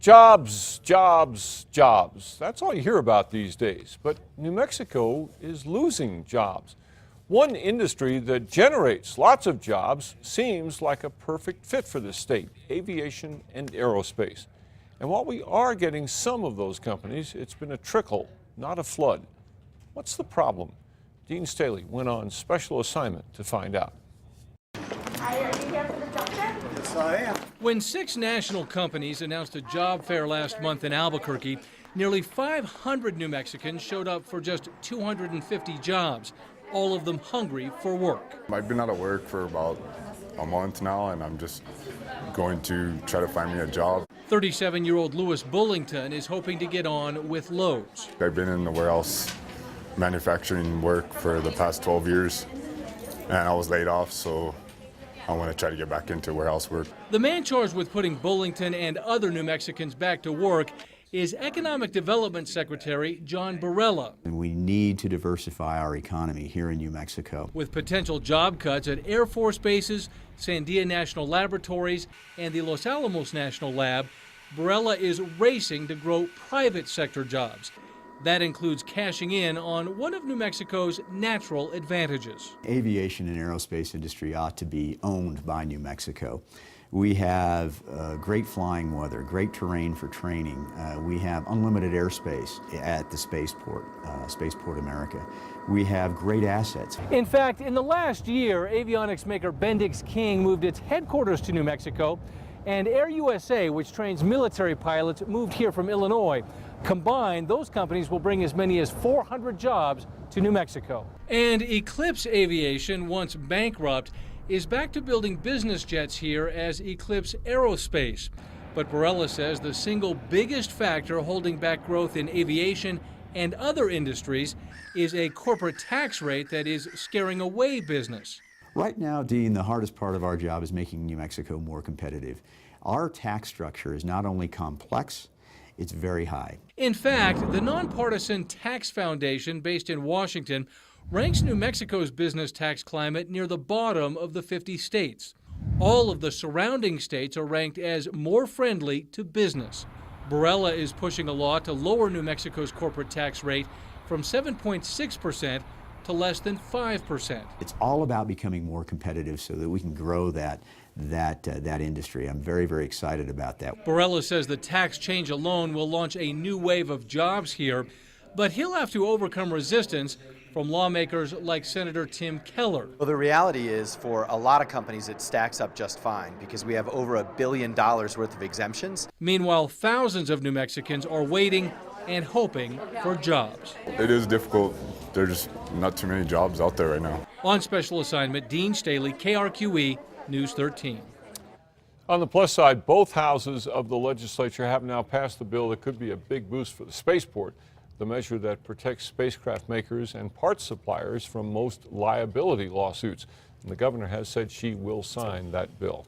Jobs, jobs, jobs. That's all you hear about these days. But New Mexico is losing jobs. One industry that generates lots of jobs seems like a perfect fit for this state: aviation and aerospace. And while we are getting some of those companies, it's been a trickle, not a flood. What's the problem? Dean Staley went on special assignment to find out. Hi, are you here for the job fair? Yes, I am. When 6 national companies announced a job fair last month in Albuquerque, nearly 500 New Mexicans showed up for just 250 jobs, all of them hungry for work. I've been out of work for about a month now, and I'm just going to try to find me a job. 37-year-old Louis Bullington is hoping to get on with Lowe's. I've been in the warehouse manufacturing work for the past 12 years, and I was laid off, so I want to try to get back into warehouse work. The man charged with putting Bullington and other New Mexicans back to work is Economic Development Secretary John Barela. And we need to diversify our economy here in New Mexico. With potential job cuts at Air Force bases, Sandia National Laboratories, and the Los Alamos National Lab, Barela is racing to grow private sector jobs. That includes cashing in on one of New Mexico's natural advantages. Aviation and aerospace industry ought to be owned by New Mexico. We have great flying weather, great terrain for training. We have unlimited airspace at the spaceport, Spaceport America. We have great assets. In fact, in the last year, avionics maker Bendix King moved its headquarters to New Mexico, and Air USA, which trains military pilots, moved here from Illinois. Combined, those companies will bring as many as 400 jobs to New Mexico. And Eclipse Aviation, once bankrupt, is back to building business jets here as Eclipse Aerospace. But Barela says the single biggest factor holding back growth in aviation and other industries is a corporate tax rate that is scaring away business. Right now, Dean, the hardest part of our job is making New Mexico more competitive. Our tax structure is not only complex, it's very high. In fact, the nonpartisan Tax Foundation, based in Washington, ranks New Mexico's business tax climate near the bottom of the 50 states. All of the surrounding states are ranked as more friendly to business. Barela is pushing a law to lower New Mexico's corporate tax rate from 7.6% to less than 5%. It's all about becoming more competitive so that we can grow that industry. I'm very, very excited about that. Barela says the tax change alone will launch a new wave of jobs here, but he'll have to overcome resistance from lawmakers like Senator Tim Keller. Well, the reality is, for a lot of companies, it stacks up just fine because we have over $1 billion worth of exemptions. Meanwhile, thousands of New Mexicans are waiting and hoping for jobs. It is difficult. There's just not too many jobs out there right now. On special assignment, Dean Staley, KRQE, News 13. On the plus side, both houses of the legislature have now passed the bill that could be a big boost for the spaceport, the measure that protects spacecraft makers and parts suppliers from most liability lawsuits. And the governor has said she will sign that bill.